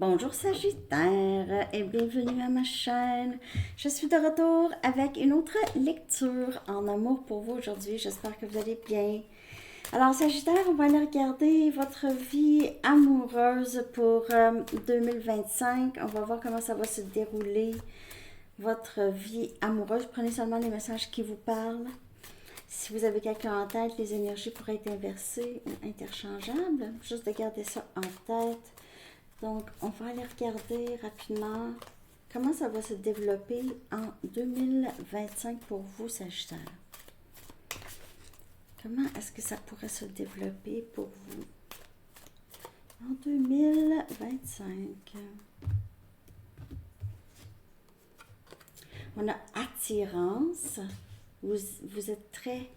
Bonjour Sagittaire et bienvenue à ma chaîne. Je suis de retour avec une autre lecture en amour pour vous aujourd'hui. J'espère que vous allez bien. Alors Sagittaire, on va aller regarder votre vie amoureuse pour 2025. On va voir comment ça va se dérouler, votre vie amoureuse. Prenez seulement les messages qui vous parlent. Si vous avez quelqu'un en tête, les énergies pourraient être inversées ou interchangeables. Juste de garder ça en tête. Donc, on va aller regarder rapidement comment ça va se développer en 2025 pour vous, Sagittaire. Comment est-ce que ça pourrait se développer pour vous en 2025? On a attirance. Vous êtes très...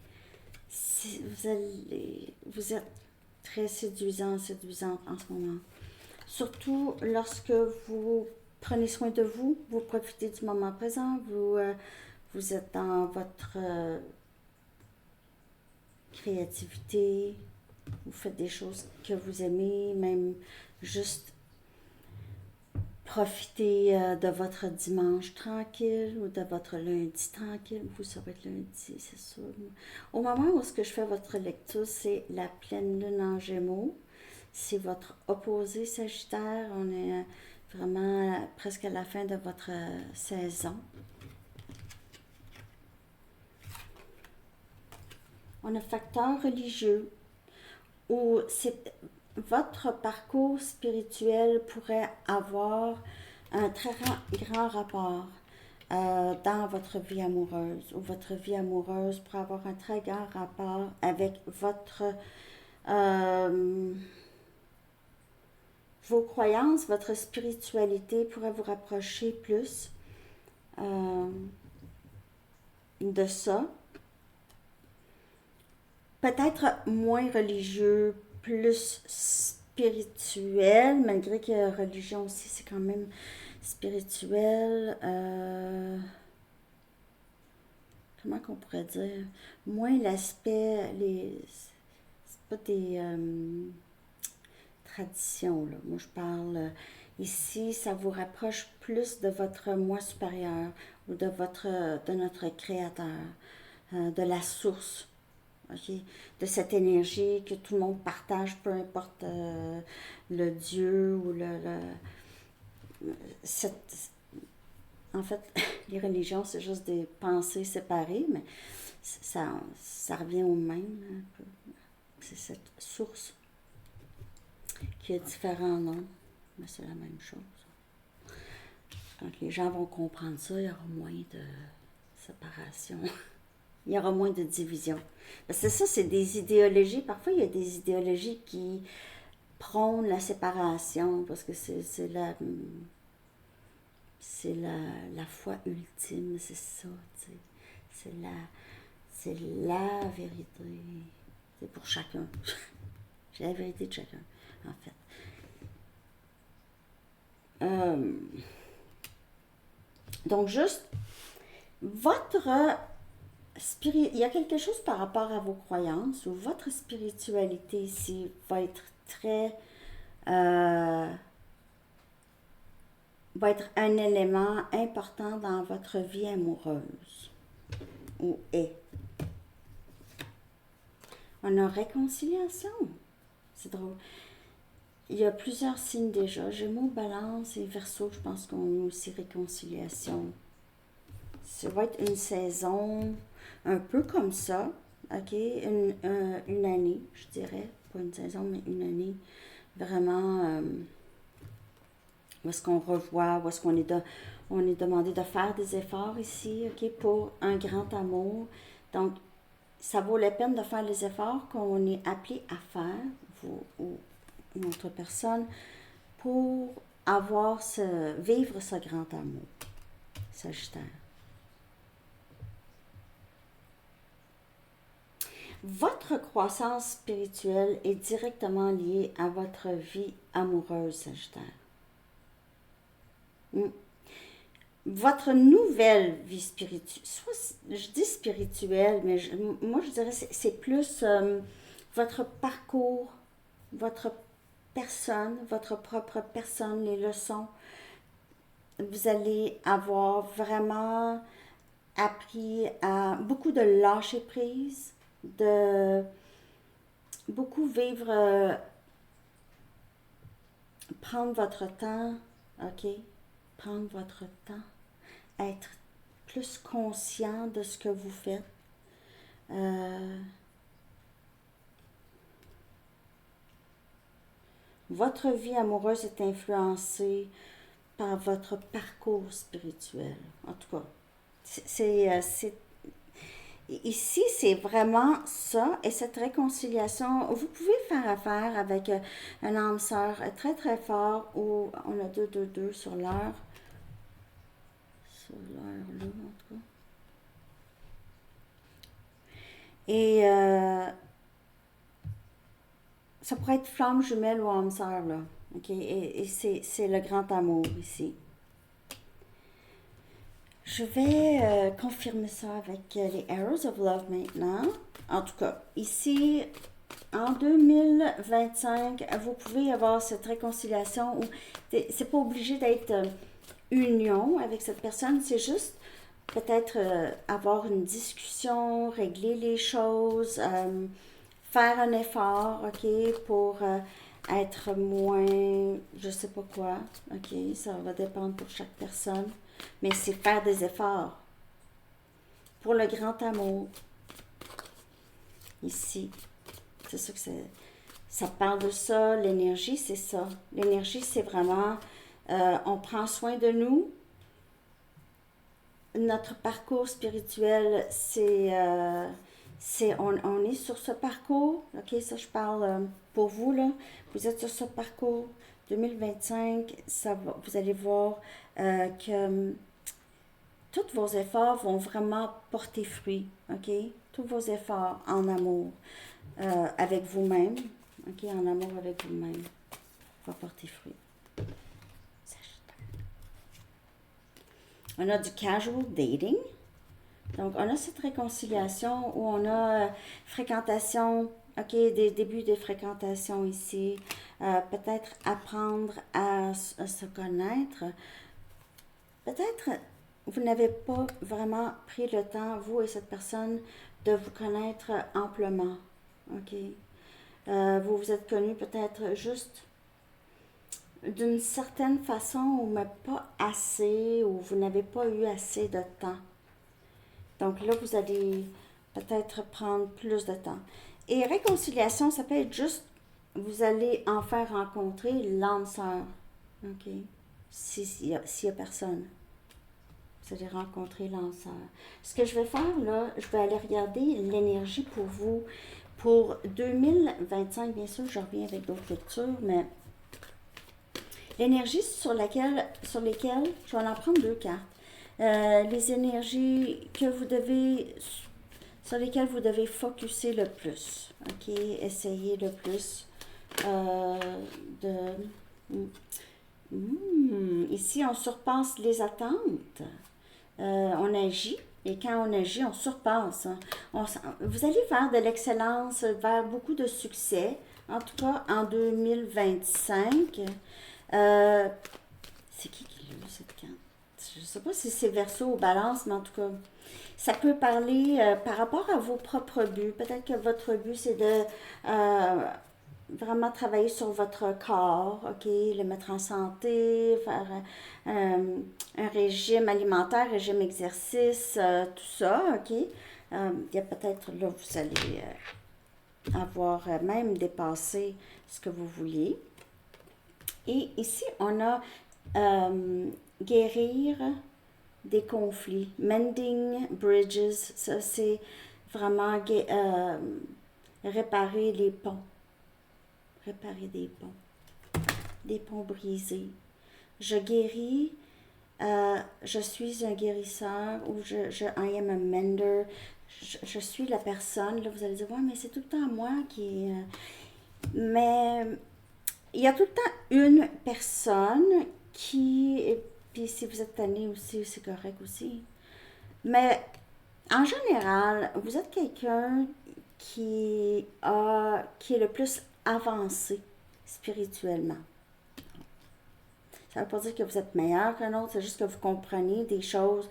Vous êtes très séduisante en ce moment. Surtout lorsque vous prenez soin de vous, vous profitez du moment présent, vous êtes dans votre créativité, vous faites des choses que vous aimez, même juste profiter de votre dimanche tranquille ou de votre lundi tranquille. Vous, ça va être lundi, c'est sûr. Au moment où ce que je fais votre lecture, c'est la pleine lune en Gémeaux. C'est votre opposé Sagittaire. On est vraiment presque à la fin de votre saison. On a facteur religieux où votre parcours spirituel pourrait avoir un très grand rapport dans votre vie amoureuse, ou votre vie amoureuse pourrait avoir un très grand rapport avec votre vos croyances, votre spiritualité pourrait vous rapprocher plus de ça. Peut-être moins religieux, plus spirituel, malgré que religion aussi, c'est quand même spirituel. Comment qu'on pourrait dire? Moins l'aspect, c'est pas des traditions, là. Moi, je parle ici, ça vous rapproche plus de votre moi supérieur ou de notre créateur, de la source. Okay? De cette énergie que tout le monde partage, peu importe le Dieu ou en fait, les religions, c'est juste des pensées séparées, mais ça revient au même. Un peu. C'est cette source qui a différents noms, mais c'est la même chose. Quand les gens vont comprendre ça, il y aura moins de séparation. Il y aura moins de division. Parce que ça, c'est des idéologies. Parfois, il y a des idéologies qui prônent la séparation parce que c'est la foi ultime, c'est ça, tu sais. C'est la vérité. C'est pour chacun. C'est la vérité de chacun, en fait. Donc, juste, votre il y a quelque chose par rapport à vos croyances où votre spiritualité ici va être très va être un élément important dans votre vie amoureuse ou est. On a réconciliation. C'est drôle. Il y a plusieurs signes déjà. Gémeaux, Balance et Verseau, je pense qu'on a aussi réconciliation. Ça va être une saison un peu comme ça, ok? Une année, je dirais. Pas une saison, mais une année. Vraiment, où est-ce qu'on revoit, où est-ce qu'on est, on est demandé de faire des efforts ici, ok? Pour un grand amour. Donc, ça vaut la peine de faire les efforts qu'on est appelé à faire, vous ou une autre personne, pour vivre ce grand amour. Sagittaire. Votre croissance spirituelle est directement liée à votre vie amoureuse, Sagittaire. Votre nouvelle vie spirituelle, soit je dis spirituelle, mais moi je dirais c'est plus votre parcours, votre personne, votre propre personne, les leçons. Vous allez avoir vraiment appris à beaucoup de lâcher prise, de beaucoup vivre, prendre votre temps, ok? Prendre votre temps, être plus conscient de ce que vous faites. Votre vie amoureuse est influencée par votre parcours spirituel. En tout cas, ici, c'est vraiment ça. Et cette réconciliation, vous pouvez faire affaire avec un âme sœur très très fort où on a 2 sur l'heure. Sur l'heure là, en tout cas. Et ça pourrait être flamme jumelle ou âme sœur, là. OK? Et c'est le grand amour ici. Je vais confirmer ça avec les Arrows of Love maintenant. En tout cas, ici, en 2025, vous pouvez avoir cette réconciliation où c'est pas obligé d'être union avec cette personne, c'est juste peut-être avoir une discussion, régler les choses, faire un effort, ok, pour être moins, je sais pas quoi, ok, ça va dépendre pour chaque personne, mais c'est faire des efforts pour le grand amour. Ici, c'est ça que ça parle de ça, l'énergie, c'est ça. L'énergie, c'est vraiment, on prend soin de nous. Notre parcours spirituel, on est sur ce parcours, ok, ça je parle pour vous, là, vous êtes sur ce parcours 2025, vous allez voir que tous vos efforts vont vraiment porter fruit, ok, tous vos efforts en amour avec vous-même, ok, en amour avec vous-même, va porter fruit. On a du casual dating. Donc, on a cette réconciliation où on a fréquentation, ok, des débuts de fréquentation ici. Peut-être apprendre à se connaître. Peut-être vous n'avez pas vraiment pris le temps, vous et cette personne, de vous connaître amplement. Ok. Vous vous êtes connus peut-être juste d'une certaine façon, mais pas assez, ou vous n'avez pas eu assez de temps. Donc là, vous allez peut-être prendre plus de temps. Et réconciliation, ça peut être juste, vous allez enfin rencontrer l'âme sœur. OK? S'il y a personne, vous allez rencontrer l'âme sœur. Ce que je vais faire là, je vais aller regarder l'énergie pour vous. Pour 2025, bien sûr, je reviens avec d'autres lectures, mais l'énergie sur lesquelles, je vais en prendre 2 cartes. Les énergies sur lesquelles vous devez focuser le plus. OK? Essayez le plus Ici, on surpasse les attentes. On agit. Et quand on agit, on surpasse. Vous allez vers de l'excellence, vers beaucoup de succès. En tout cas, en 2025. C'est qui l'a eu cette carte? Je ne sais pas si c'est Verseau ou Balance, mais en tout cas, ça peut parler par rapport à vos propres buts. Peut-être que votre but, c'est de vraiment travailler sur votre corps, ok, le mettre en santé, faire un régime alimentaire, régime exercice, tout ça, ok. Il y a peut-être là, vous allez avoir même dépassé ce que vous vouliez. Et ici, on a guérir des conflits. Mending bridges, ça c'est vraiment réparer les ponts. Réparer des ponts brisés. Je guéris, je suis un guérisseur ou I am a mender. Je suis la personne. Là, vous allez dire, ouais, mais c'est tout le temps moi qui. Mais il y a tout le temps une personne qui. Puis si vous êtes tanné aussi, c'est correct aussi. Mais en général, vous êtes quelqu'un qui est le plus avancé. spirituellement. Ça ne veut pas dire que vous êtes meilleur qu'un autre, c'est juste que vous comprenez des choses.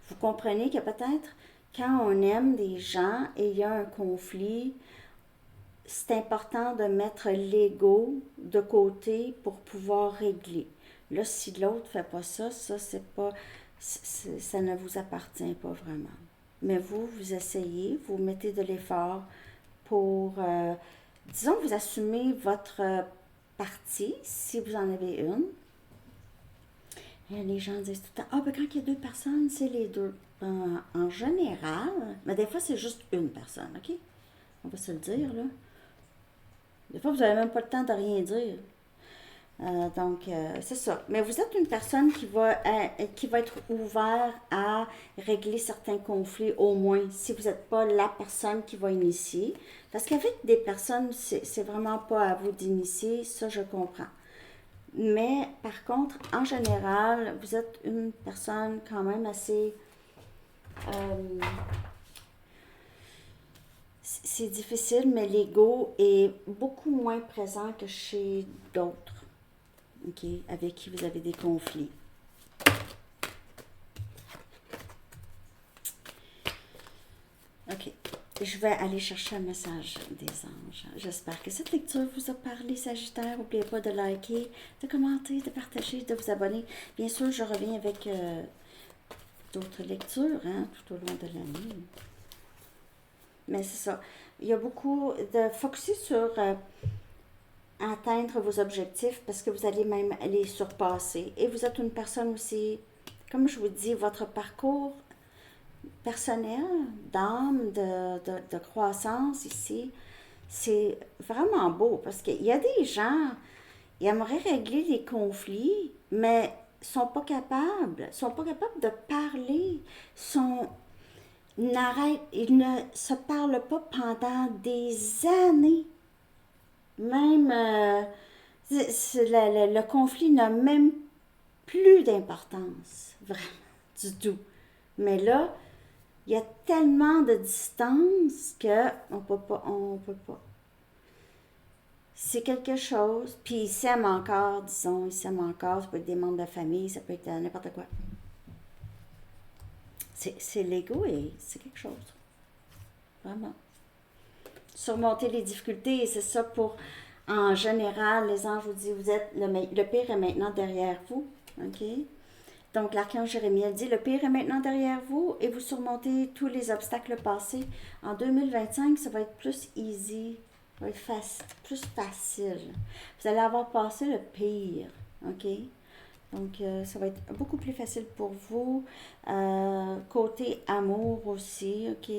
Vous comprenez que peut-être quand on aime des gens et il y a un conflit, c'est important de mettre l'ego de côté pour pouvoir régler. Là, si l'autre ne fait pas ça, c'est pas, ça ne vous appartient pas vraiment. Mais vous essayez, vous mettez de l'effort pour, disons, vous assumez votre partie, si vous en avez une. Et les gens disent tout le temps, ah, ben quand il y a deux personnes, c'est les deux. En général, mais des fois, c'est juste une personne, OK? On va se le dire, là. Des fois, vous n'avez même pas le temps de rien dire. Donc, c'est ça. Mais vous êtes une personne qui va être ouverte à régler certains conflits, au moins, si vous n'êtes pas la personne qui va initier. Parce qu'avec des personnes, c'est vraiment pas à vous d'initier, ça, je comprends. Mais, par contre, en général, vous êtes une personne quand même assez... c'est difficile, mais l'ego est beaucoup moins présent que chez d'autres. OK, avec qui vous avez des conflits. OK, je vais aller chercher un message des anges. J'espère que cette lecture vous a parlé, Sagittaire. N'oubliez pas de liker, de commenter, de partager, de vous abonner. Bien sûr, je reviens avec d'autres lectures tout au long de l'année. Mais c'est ça. Il y a beaucoup de focuser sur... atteindre vos objectifs parce que vous allez même les surpasser. Et vous êtes une personne aussi, comme je vous dis, votre parcours personnel, d'âme, de croissance ici, c'est vraiment beau parce qu'il y a des gens, ils aimeraient régler les conflits, mais sont pas capables de parler, ils ne se parlent pas pendant des années. Même le conflit n'a même plus d'importance, vraiment, du tout. Mais là, il y a tellement de distance que on peut pas. C'est quelque chose, puis ils s'aiment encore, disons, ils s'aiment encore, ça peut être des membres de la famille, ça peut être n'importe quoi. C'est l'ego et c'est quelque chose, vraiment. Surmonter les difficultés, et c'est ça pour, en général, les anges vous disent, le pire est maintenant derrière vous, ok? Donc, l'archange Jérémie dit, le pire est maintenant derrière vous et vous surmontez tous les obstacles passés. En 2025, ça va être plus easy, ça va être plus facile. Vous allez avoir passé le pire, ok? Donc, ça va être beaucoup plus facile pour vous. Côté amour aussi, ok?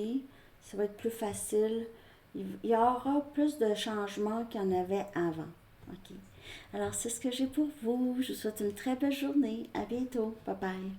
Ça va être plus facile. Il y aura plus de changements qu'il y en avait avant. OK. Alors, c'est ce que j'ai pour vous. Je vous souhaite une très belle journée. À bientôt. Bye bye.